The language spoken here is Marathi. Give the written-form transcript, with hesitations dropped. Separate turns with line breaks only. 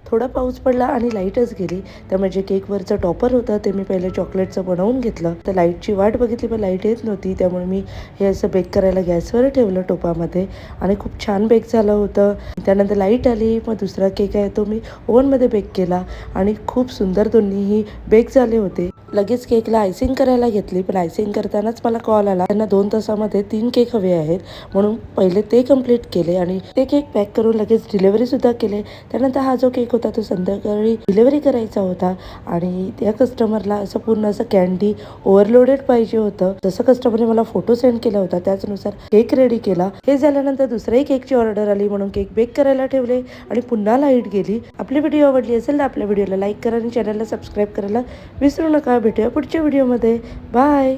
थोडा पाऊस पडला आणि लाईटच गेली. त्यामुळे जे केकवरचं टॉपर होतं ते मी पहिले चॉकलेटचं बनवून घेतलं. तर लाईटची वाट बघितली पण लाईट येत नव्हती. त्यामुळे मी हे असं बेक करायला गॅसवर ठेवलं टोपामध्ये आणि खूप छान बेक झालं होतं. त्यानंतर लाईट आली. मग दुसरा केक आहे तो मी ओव्हनमध्ये बेक केला आणि खूप सुंदर दोन्हीही बेक झाले होते. लगेच केकला आयसिंग करायला घेतली, पण आयसिंग करतानाच मला कॉल आला त्यांना 2 तासामध्ये 3 केक हवे आहेत, म्हणून पहिले ते कम्प्लीट केले आणि ते केक पॅक करून लगेच डिलिव्हरी सुद्धा केले. त्यानंतर हा जो केक होता तो संध्याकाळी डिलिव्हरी करायचा होता आणि त्या कस्टमरला असं पूर्ण असं कॅन्डी ओव्हरलोडेड पाहिजे होतं. जसं कस्टमरने मला फोटो सेंड केला होता त्याचनुसार केक रेडी केला. हे झाल्यानंतर दुसऱ्याही केकची ऑर्डर आली म्हणून केक बेक करायला ठेवले आणि पुन्हा लाईट गेली. आपली व्हिडिओ आवडली असेल तर आपल्या व्हिडिओला लाईक करा आणि चॅनलला सबस्क्राईब करायला विसरू नका. भेटूया पुढच्या व्हिडिओमध्ये. बाय.